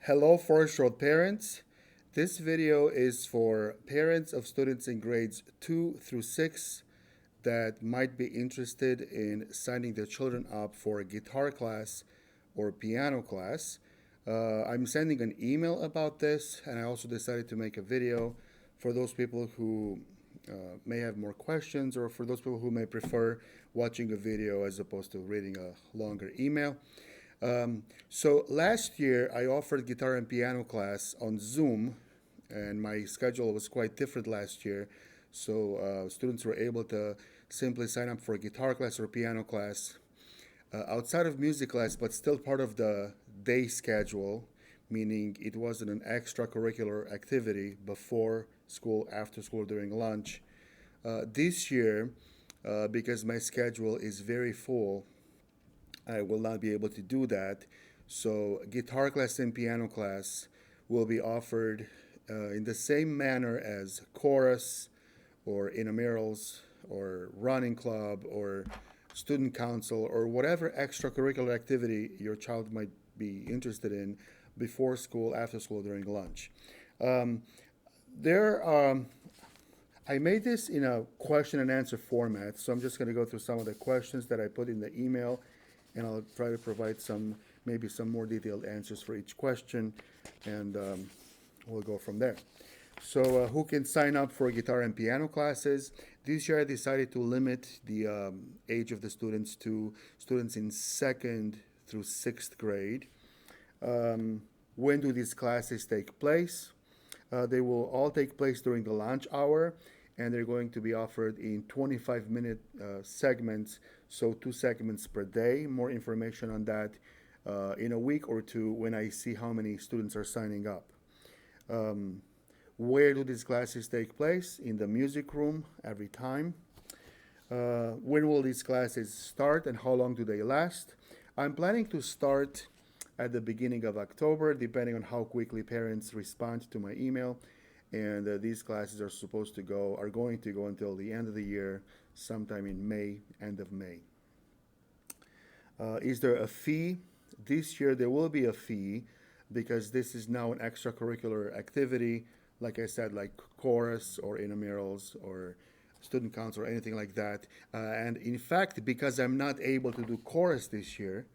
Hello, Forest Road parents. This video is for parents of students in grades 2 through 6 that might be interested in signing their children up for a guitar class or piano class. I'm sending an email about this, and I also decided to make a video for those people who may have more questions, or for those people who may prefer watching a video as opposed to reading a longer email. So last year I offered guitar and piano class on Zoom, and my schedule was quite different last year. So students were able to simply sign up for a guitar class or piano class outside of music class, but still part of the day schedule, meaning it wasn't an extracurricular activity before school, after school, during lunch. This year, because my schedule is very full, I will not be able to do that. So, guitar class and piano class will be offered in the same manner as chorus or intramurals or running club or student council or whatever extracurricular activity your child might be interested in before school, after school, during lunch. Um, there I made this in a question and answer format, so I'm just going to go through some of the questions that I put in the email, and I'll try to provide maybe some more detailed answers for each question, and we'll go from there. So, who can sign up for guitar and piano classes? This year, I decided to limit the age of the students to students in second through sixth grade. When do these classes take place? They will all take place during the lunch hour, and they're going to be offered in 25-minute segments, so 2 segments per day. More information on that in a week or two when I see how many students are signing up. Where do these classes take place? In the music room every time. When will these classes start and how long do they last? I'm planning to start at the beginning of October, depending on how quickly parents respond to my email. And these classes are going to go until the end of the year, sometime in May, end of May. Is there a fee? This year there will be a fee because this is now an extracurricular activity, like I said, like chorus or intramurals or student council or anything like that. And in fact, because I'm not able to do chorus this year,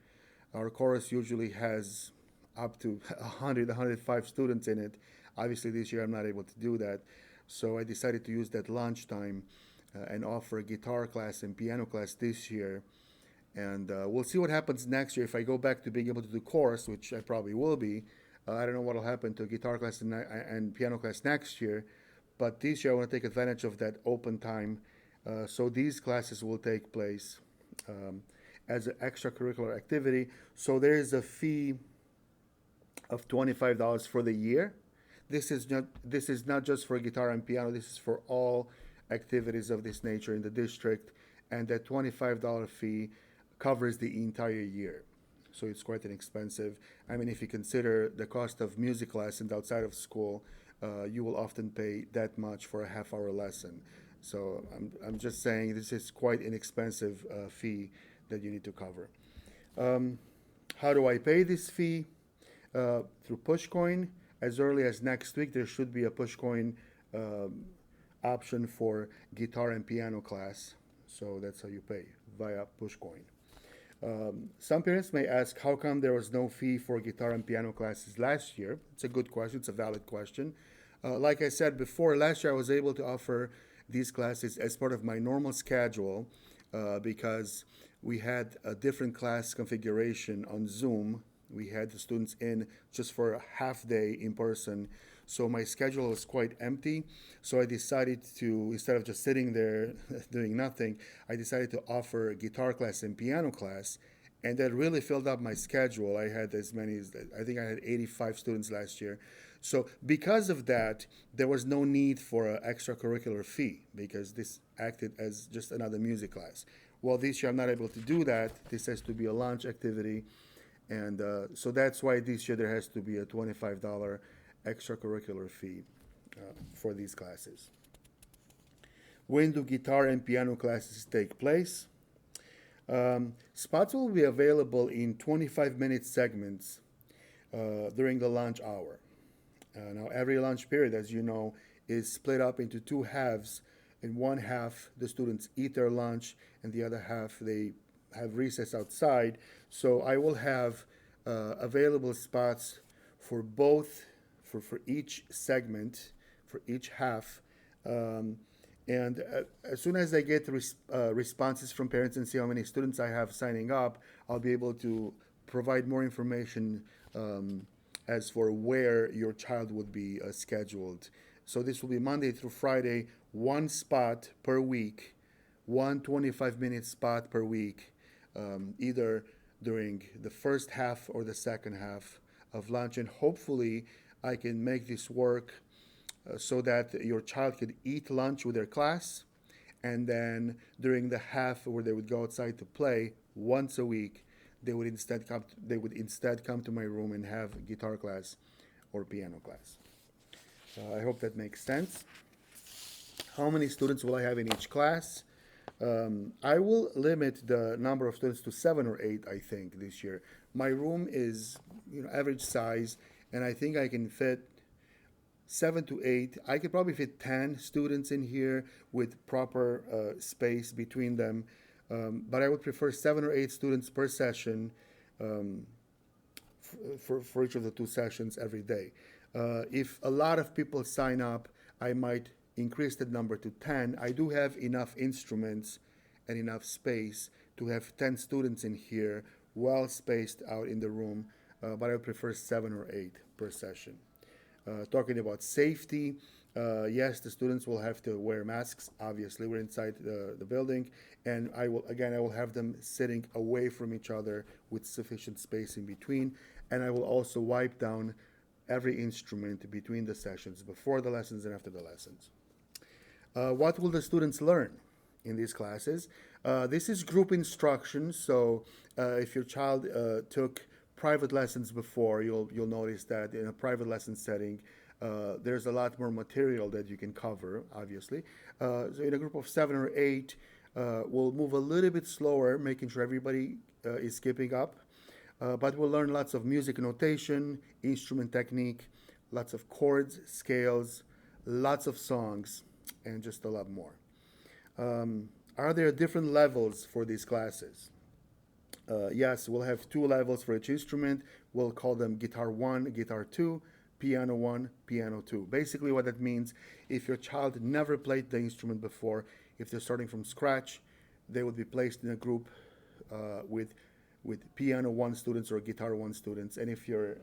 our chorus usually has up to 100, 105 students in it. Obviously, this year I'm not able to do that. So I decided to use that lunchtime and offer a guitar class and piano class this year. And we'll see what happens next year if I go back to being able to do chorus, which I probably will be. I don't know what will happen to guitar class and piano class next year. But this year I want to take advantage of that open time. So these classes will take place as an extracurricular activity. So there is a fee of $25 for the year. This is not just for guitar and piano. This is for all activities of this nature in the district, and that $25 fee covers the entire year. So it's quite inexpensive. I mean, if you consider the cost of music lessons outside of school, you will often pay that much for a half-hour lesson. So I'm just saying this is quite inexpensive fee that you need to cover. How do I pay this fee? Through Pushcoin. As early as next week, there should be a Pushcoin option for guitar and piano class. So that's how you pay, via Pushcoin. Some parents may ask, how come there was no fee for guitar and piano classes last year? It's a good question. It's a valid question. Like I said before, last year I was able to offer these classes as part of my normal schedule because we had a different class configuration on Zoom. We had the students in just for a half day in person. So my schedule was quite empty. So I decided to, instead of just sitting there doing nothing, I decided to offer a guitar class and piano class. And that really filled up my schedule. I had as many as, I think I had 85 students last year. So because of that, there was no need for an extracurricular fee because this acted as just another music class. Well, this year I'm not able to do that. This has to be a lunch activity. And so that's why this year there has to be a $25 extracurricular fee for these classes. When do guitar and piano classes take place? Spots will be available in 25-minute segments during the lunch hour. Now, every lunch period, as you know, is split up into two halves. In one half, the students eat their lunch, and the other half, they have recess outside. So I will have available spots for both, for each segment, for each half. Um, and as soon as I get responses from parents and see how many students I have signing up, I'll be able to provide more information as for where your child would be scheduled. So this will be Monday through Friday, one spot per week, one 25-minute spot per week, either during the first half or the second half of lunch. And hopefully, I can make this work so that your child could eat lunch with their class, and then during the half where they would go outside to play once a week, they would instead come to my room and have guitar class or piano class. I hope that makes sense. How many students will I have in each class? I will limit the number of students to 7 or 8, I think, this year. My room is, average size, and I think I can fit 7 to 8. I could probably fit 10 students in here with proper space between them. But I would prefer 7 or 8 students per session, um, for each of the two sessions every day. If a lot of people sign up, I might increase that number to 10. I do have enough instruments and enough space to have 10 students in here, well spaced out in the room, but I would prefer 7 or 8 per session. Talking about safety, yes, the students will have to wear masks. Obviously, we're inside the building, and I will have them sitting away from each other with sufficient space in between, and I will also wipe down every instrument between the sessions, before the lessons and after the lessons. What will the students learn in these classes? This is group instruction, so if your child took private lessons before, you'll notice that in a private lesson setting, there's a lot more material that you can cover, obviously. So in a group of 7 or 8, we'll move a little bit slower, making sure everybody is keeping up. But we'll learn lots of music notation, instrument technique, lots of chords, scales, lots of songs, and just a lot more. Are there different levels for these classes? Yes, we'll have 2 levels for each instrument. We'll call them Guitar 1, Guitar 2, Piano 1, Piano 2. Basically, what that means, if your child never played the instrument before, if they're starting from scratch, they would be placed in a group with Piano 1 students or Guitar 1 students. And if your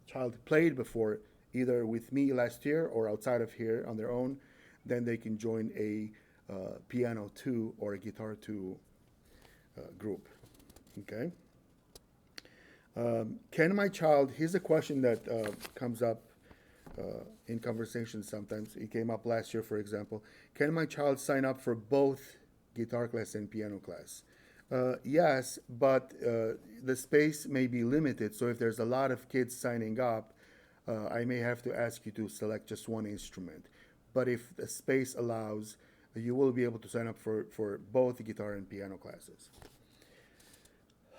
child played before, either with me last year or outside of here on their own, then they can join a Piano 2 or a Guitar 2 group. Okay. Can my child, here's a question that comes up in conversations sometimes. It came up last year, for example. Can my child sign up for both guitar class and piano class? Yes, but the space may be limited. So if there's a lot of kids signing up, I may have to ask you to select just one instrument. But if the space allows, you will be able to sign up for both guitar and piano classes.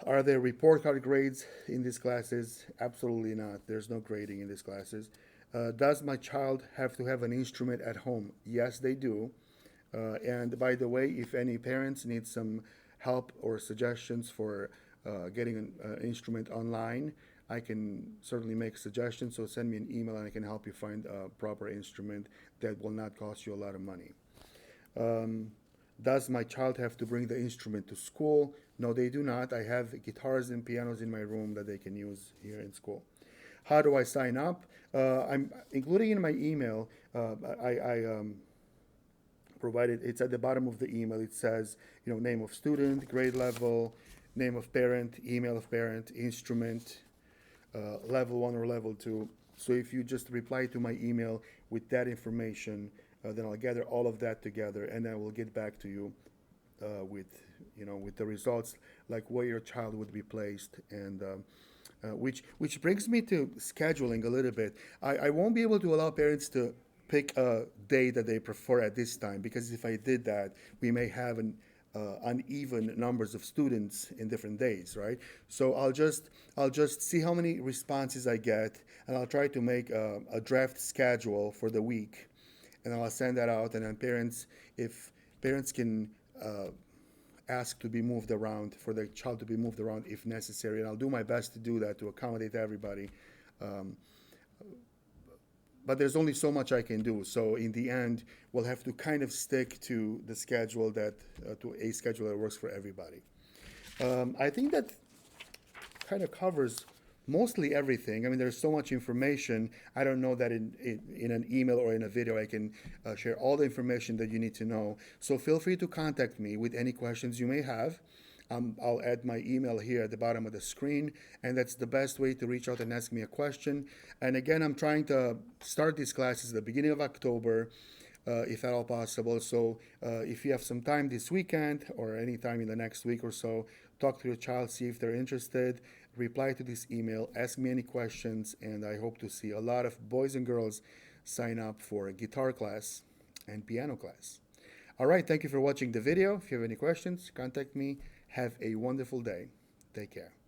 Are there report card grades in these classes? Absolutely not. There's no grading in these classes. Does my child have to have an instrument at home? Yes, they do. And by the way, if any parents need some help or suggestions for getting an instrument online, I can certainly make suggestions. So send me an email and I can help you find a proper instrument that will not cost you a lot of money. Does my child have to bring the instrument to school? No, they do not. I have guitars and pianos in my room that they can use here in school. How do I sign up? I'm including in my email. I provided. It's at the bottom of the email. It says, name of student, grade level, name of parent, email of parent, instrument, level 1 or level 2. So if you just reply to my email with that information, then I'll gather all of that together, and I will get back to you with the results, like where your child would be placed, and which brings me to scheduling a little bit. I won't be able to allow parents to pick a day that they prefer at this time, because if I did that, we may have uneven numbers of students in different days, right? So I'll just see how many responses I get, and I'll try to make a draft schedule for the week, and I'll send that out. And then if parents can ask to be moved around, for the child to be moved around if necessary, and I'll do my best to do that to accommodate everybody. But there's only so much I can do. So in the end, we'll have to kind of stick to the schedule to a schedule that works for everybody. I think that kind of covers mostly everything. I mean, there's so much information. I don't know that in an email or in a video I can share all the information that you need to know. So feel free to contact me with any questions you may have. I'll add my email here at the bottom of the screen, and that's the best way to reach out and ask me a question. And again, I'm trying to start these classes at the beginning of October, if at all possible. So if you have some time this weekend or any time in the next week or so, talk to your child, see if they're interested, reply to this email, ask me any questions, and I hope to see a lot of boys and girls sign up for a guitar class and piano class. All right, thank you for watching the video. If you have any questions, contact me. Have a wonderful day. Take care.